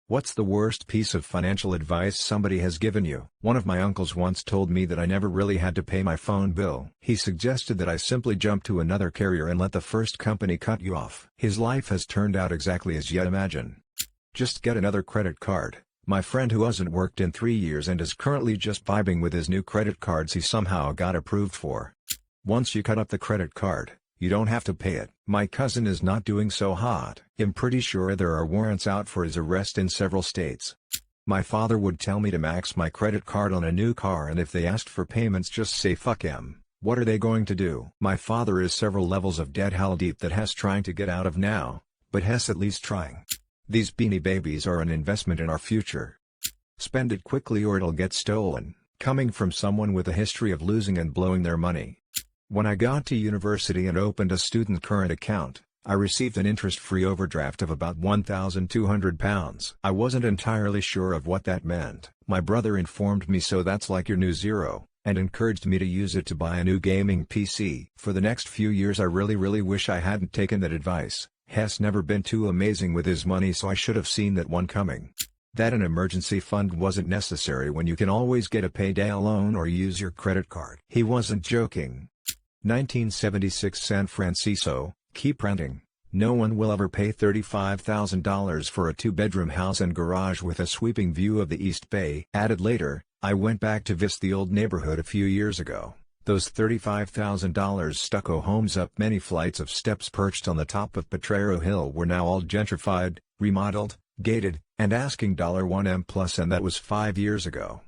What's the worst piece of financial advice somebody has given you? One of my uncles once told me that I never really had to pay my phone bill. He suggested that I simply jump to another carrier and let the first company cut you off. His life has turned out exactly as you'd imagine. Just get another credit card. My friend who hasn't worked in 3 years and is currently just vibing with his new credit cards he somehow got approved for. Once you cut up the credit card, you don't have to pay it. My cousin is not doing so hot. I'm pretty sure there are warrants out for his arrest in several states. My father would tell me to max my credit card on a new car, and if they asked for payments just say fuck him. What are they going to do? My father is several levels of debt hell deep that Hess trying to get out of now, but Hess at least trying. These beanie babies are an investment in our future. Spend it quickly or it'll get stolen, coming from someone with a history of losing and blowing their money. When I got to university and opened a student current account, I received an interest-free overdraft of about £1,200. I wasn't entirely sure of what that meant. My brother informed me so that's like your new zero, and encouraged me to use it to buy a new gaming PC. For the next few years I really wish I hadn't taken that advice. Hess never been too amazing with his money, so I should have seen that one coming. That an emergency fund wasn't necessary when you can always get a payday loan or use your credit card. He wasn't joking. 1976 San Francisco, keep renting. No one will ever pay $35,000 for a 2-bedroom house and garage with a sweeping view of the East Bay. Added later, I went back to visit the old neighborhood a few years ago. Those $35,000 stucco homes up many flights of steps perched on the top of Potrero Hill were now all gentrified, remodeled, gated, and asking $1M plus, and that was 5 years ago.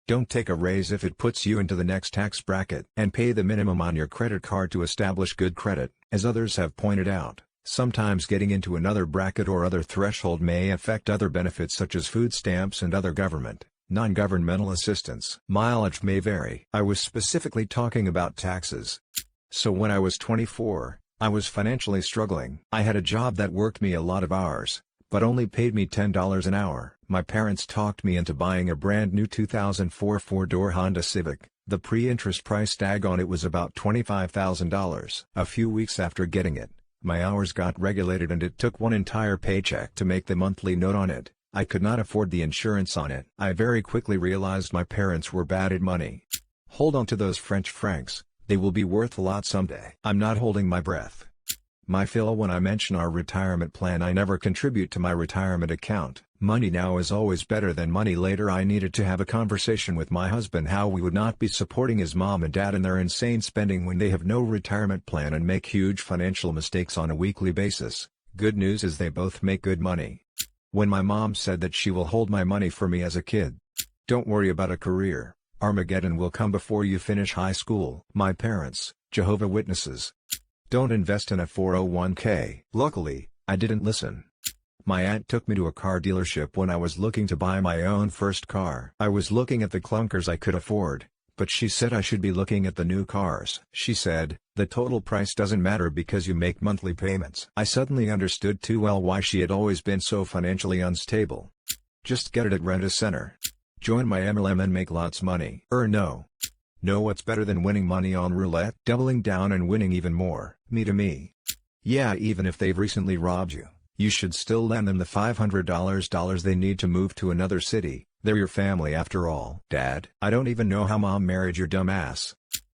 Don't take a raise if it puts you into the next tax bracket, and pay the minimum on your credit card to establish good credit. As others have pointed out, sometimes getting into another bracket or other threshold may affect other benefits such as food stamps and other government, non-governmental assistance. Mileage may vary. I was specifically talking about taxes. So when I was 24, I was financially struggling. I had a job that worked me a lot of hours, but only paid me $10 an hour. My parents talked me into buying a brand new 2004 4-door Honda Civic. The pre-interest price tag on it was about $25,000. A few weeks after getting it, my hours got regulated and it took one entire paycheck to make the monthly note on it. I could not afford the insurance on it. I very quickly realized my parents were bad at money. Hold on to those French francs, they will be worth a lot someday. I'm not holding my breath. My fill when I mention our retirement plan. I never contribute to my retirement account. Money now is always better than money later. I needed to have a conversation with my husband how we would not be supporting his mom and dad in their insane spending when they have no retirement plan and make huge financial mistakes on a weekly basis. Good news is they both make good money. When my mom said that she will hold my money for me as a kid. Don't worry about a career. Armageddon will come before you finish high school. My parents, Jehovah's Witnesses. Don't invest in a 401k. Luckily, I didn't listen. My aunt took me to a car dealership when I was looking to buy my own first car. I was looking at the clunkers I could afford, but she said I should be looking at the new cars. She said, the total price doesn't matter because you make monthly payments. I suddenly understood too well why she had always been so financially unstable. Just get it at Rent-A-Center. Join my MLM and make lots money. No. Know what's better than winning money on roulette? Doubling down and winning even more. Me to me. Yeah, even if they've recently robbed you, you should still lend them the $500 they need to move to another city. They're your family after all. Dad, I don't even know how mom married your dumb ass.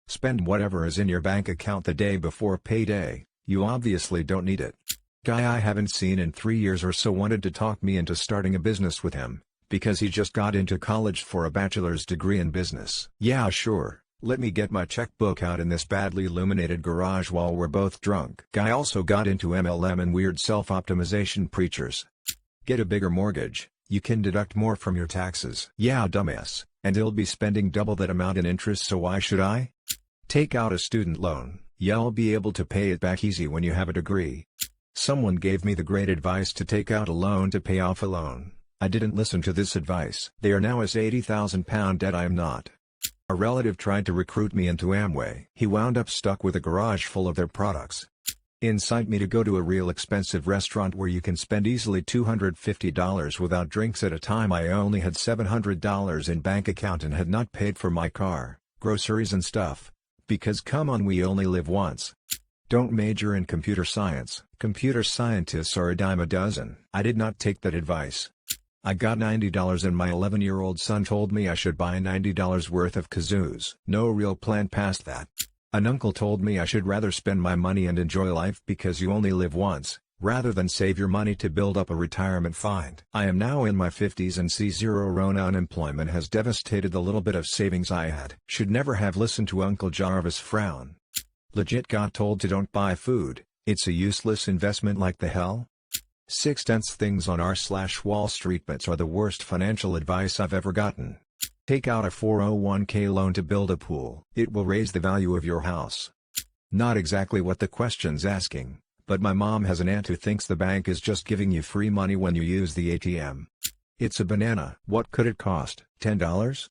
Spend whatever is in your bank account the day before payday. You obviously don't need it. Guy I haven't seen in 3 years or so wanted to talk me into starting a business with him, because he just got into college for a bachelor's degree in business. Yeah, sure. Let me get my checkbook out in this badly illuminated garage while we're both drunk. Guy also got into MLM and weird self-optimization preachers. Get a bigger mortgage, you can deduct more from your taxes. Yeah, dumbass, and he'll be spending double that amount in interest, so why should I? Take out a student loan. Yeah, I'll be able to pay it back easy when you have a degree. Someone gave me the great advice to take out a loan to pay off a loan. I didn't listen to this advice. They are now as £80,000 debt. I am not. A relative tried to recruit me into Amway. He wound up stuck with a garage full of their products. Incite me to go to a real expensive restaurant where you can spend easily $250 without drinks at a time. I only had $700 in bank account and had not paid for my car, groceries and stuff. Because come on, we only live once. Don't major in computer science. Computer scientists are a dime a dozen. I did not take that advice. I got $90 and my 11-year-old son told me I should buy $90 worth of kazoos. No real plan past that. An uncle told me I should rather spend my money and enjoy life because you only live once, rather than save your money to build up a retirement fund. I am now in my 50s and see zero Rona unemployment has devastated the little bit of savings I had. Should never have listened to Uncle Jarvis frown. Legit got told to don't buy food, it's a useless investment like the hell? 6 tenths things on r/Wall Street bets are the worst financial advice I've ever gotten. Take out a 401k loan to build a pool. It will raise the value of your house. Not exactly what the question's asking, but my mom has an aunt who thinks the bank is just giving you free money when you use the ATM. It's a banana. What could it cost? $10?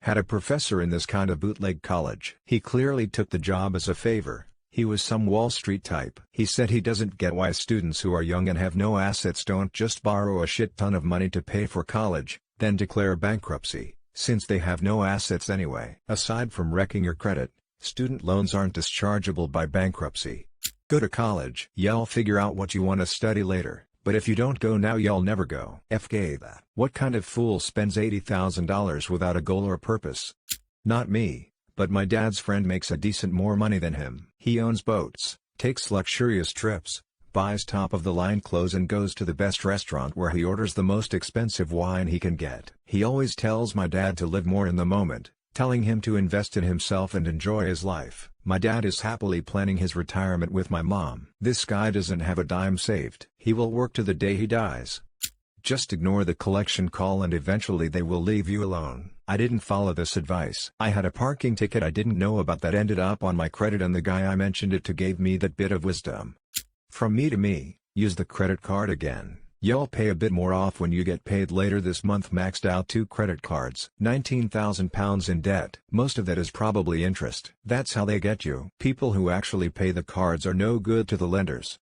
Had a professor in this kind of bootleg college. He clearly took the job as a favor. He was some Wall Street type. He said he doesn't get why students who are young and have no assets don't just borrow a shit ton of money to pay for college, then declare bankruptcy, since they have no assets anyway. Aside from wrecking your credit, student loans aren't dischargeable by bankruptcy. Go to college. Y'all figure out what you want to study later, but if you don't go now y'all never go. FK that. What kind of fool spends $80,000 without a goal or purpose? Not me, but my dad's friend makes a decent more money than him. He owns boats, takes luxurious trips, buys top-of-the-line clothes and goes to the best restaurant where he orders the most expensive wine he can get. He always tells my dad to live more in the moment, telling him to invest in himself and enjoy his life. My dad is happily planning his retirement with my mom. This guy doesn't have a dime saved. He will work to the day he dies. Just ignore the collection call and eventually they will leave you alone. I didn't follow this advice. I had a parking ticket I didn't know about that ended up on my credit and the guy I mentioned it to gave me that bit of wisdom. From me to me, use the credit card again. Y'all pay a bit more off when you get paid later this month. Maxed out 2 credit cards. £19,000 in debt. Most of that is probably interest. That's how they get you. People who actually pay the cards are no good to the lenders.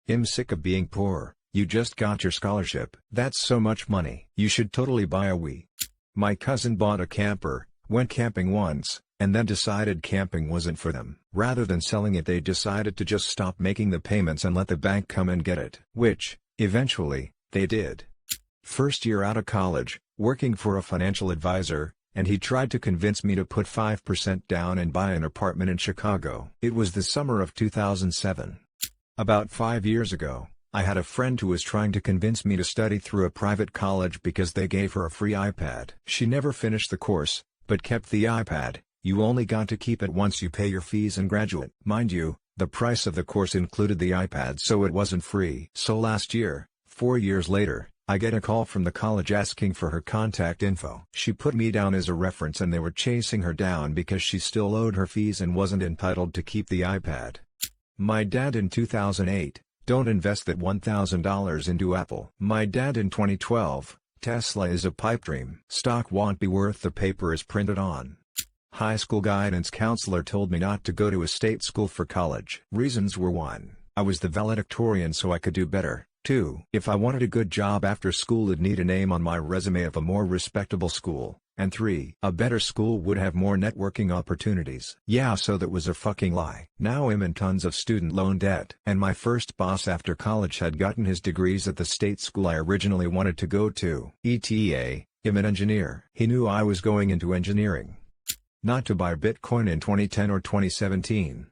I'm sick of being poor. You just got your scholarship. That's so much money. You should totally buy a Wii. My cousin bought a camper, went camping once, and then decided camping wasn't for them. Rather than selling it they decided to just stop making the payments and let the bank come and get it. Which, eventually, they did. First year out of college, working for a financial advisor, and he tried to convince me to put 5% down and buy an apartment in Chicago. It was the summer of 2007. About 5 years ago, I had a friend who was trying to convince me to study through a private college because they gave her a free iPad. She never finished the course, but kept the iPad. You only got to keep it once you pay your fees and graduate. Mind you, the price of the course included the iPad so it wasn't free. So last year, 4 years later, I get a call from the college asking for her contact info. She put me down as a reference and they were chasing her down because she still owed her fees and wasn't entitled to keep the iPad. My dad in 2008. Don't invest that $1,000 into Apple. My dad in 2012, Tesla is a pipe dream. Stock won't be worth the paper it's printed on. High school guidance counselor told me not to go to a state school for college. Reasons were 1. I was the valedictorian so I could do better. 2. If I wanted a good job after school I'd need a name on my resume of a more respectable school. And 3. A better school would have more networking opportunities. Yeah, so that was a fucking lie. Now I'm in tons of student loan debt. And my first boss after college had gotten his degrees at the state school I originally wanted to go to. ETA, I'm an engineer. He knew I was going into engineering. Not to buy Bitcoin in 2010 or 2017.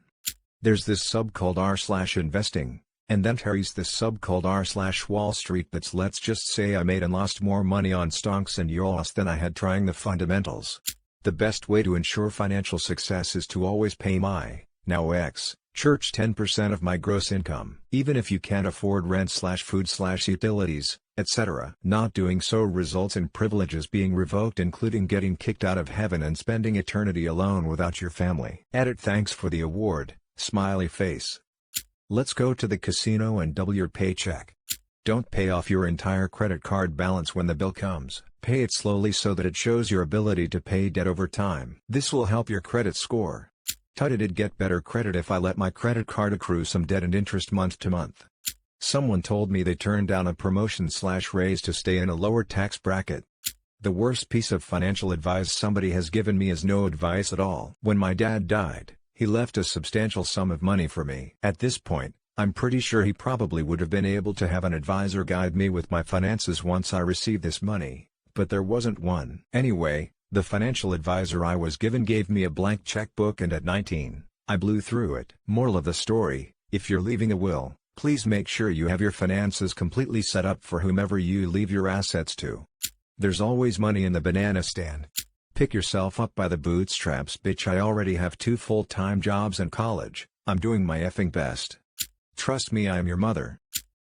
There's this sub called r/investing. And then Terry's this sub called r/Wall Street bets. Let's just say I made and lost more money on stocks and euros than I had trying the fundamentals. The best way to ensure financial success is to always pay my, now ex-church 10% of my gross income. Even if you can't afford rent/food/utilities, etc. Not doing so results in privileges being revoked including getting kicked out of heaven and spending eternity alone without your family. Edit thanks for the award, smiley face. Let's go to the casino and double your paycheck. Don't pay off your entire credit card balance when the bill comes. Pay it slowly so that it shows your ability to pay debt over time. This will help your credit score. Tut, it'd get better credit if I let my credit card accrue some debt and interest month to month. Someone told me they turned down a promotion/raise to stay in a lower tax bracket. The worst piece of financial advice somebody has given me is no advice at all. When my dad died, he left a substantial sum of money for me. At this point, I'm pretty sure he probably would have been able to have an advisor guide me with my finances once I received this money, but there wasn't one. Anyway, the financial advisor I was given gave me a blank checkbook, and at 19, I blew through it. Moral of the story: if you're leaving a will, please make sure you have your finances completely set up for whomever you leave your assets to. There's always money in the banana stand. Pick yourself up by the bootstraps, bitch. I already have 2 full-time jobs and college. I'm doing my effing best. Trust me, I am your mother.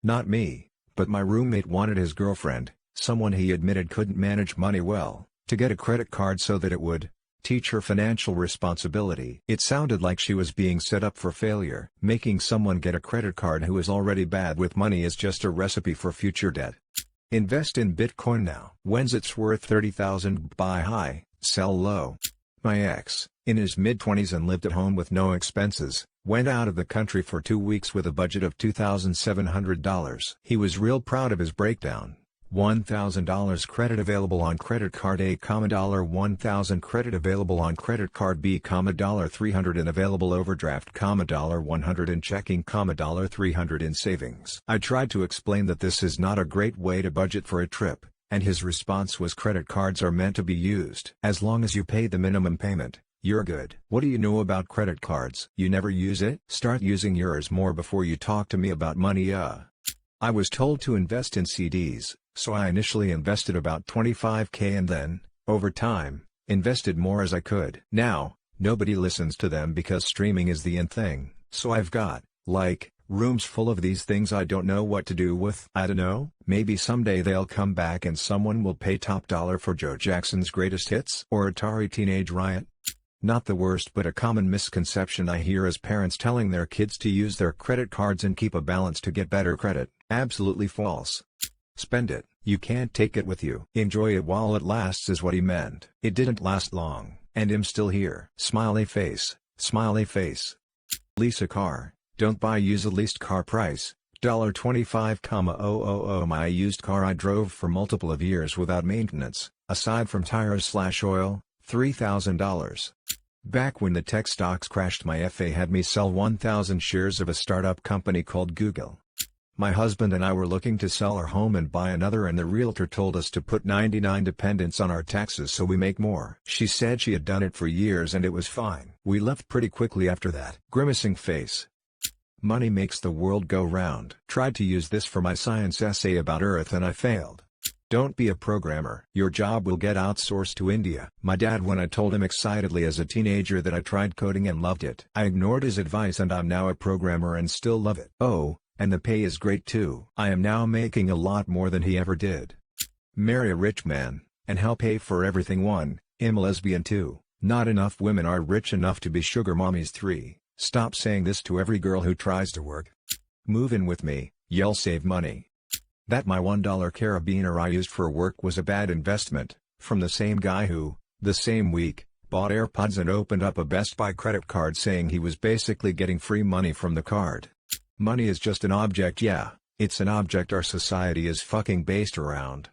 Not me, but my roommate wanted his girlfriend, someone he admitted couldn't manage money well, to get a credit card so that it would teach her financial responsibility. It sounded like she was being set up for failure. Making someone get a credit card who is already bad with money is just a recipe for future debt. Invest in Bitcoin now. When's it's worth 30,000? Buy high, sell low. My ex, in his mid-20s and lived at home with no expenses, went out of the country for 2 weeks with a budget of $2,700. He was real proud of his breakdown. $1,000 credit available on credit card A, $1,000 credit available on credit card B, $300 in available overdraft, $100 in checking, $300 in savings. I tried to explain that this is not a great way to budget for a trip, and his response was, credit cards are meant to be used. As long as you pay the minimum payment, you're good. What do you know about credit cards? You never use it? Start using yours more before you talk to me about money. I was told to invest in CDs, so I initially invested about $25,000 and then, over time, invested more as I could. Now, nobody listens to them because streaming is the in thing, so I've got, like, rooms full of these things I don't know what to do with. I don't know, maybe someday they'll come back and someone will pay top dollar for Joe Jackson's greatest hits or Atari Teenage Riot. Not the worst, but a common misconception I hear is parents telling their kids to use their credit cards and keep a balance to get better credit. Absolutely false. Spend it, you can't take it with you. Enjoy it while it lasts is what he meant. It didn't last long, and I'm still here. Smiley face, smiley face. Lease a car, don't buy. Use a leased car price, $25,000. My used car I drove for multiple of years without maintenance, aside from tires/oil, $3,000. Back when the tech stocks crashed, my FA had me sell 1,000 shares of a startup company called Google. My husband and I were looking to sell our home and buy another, and the realtor told us to put 99 dependents on our taxes so we make more. She said she had done it for years and it was fine. We left pretty quickly after that. Grimacing face. Money makes the world go round. Tried to use this for my science essay about Earth and I failed. Don't be a programmer. Your job will get outsourced to India. My dad, when I told him excitedly as a teenager that I tried coding and loved it, I ignored his advice and I'm now a programmer and still love it. Oh, and the pay is great too. I am now making a lot more than he ever did. Marry a rich man, and help pay for everything. 1. I'm a lesbian. 2. Not enough women are rich enough to be sugar mommies. 3. Stop saying this to every girl who tries to work. Move in with me, you'll save money. That my $1 carabiner I used for work was a bad investment, from the same guy who, the same week, bought AirPods and opened up a Best Buy credit card saying he was basically getting free money from the card. Money is just an object. Yeah, it's an object our society is fucking based around.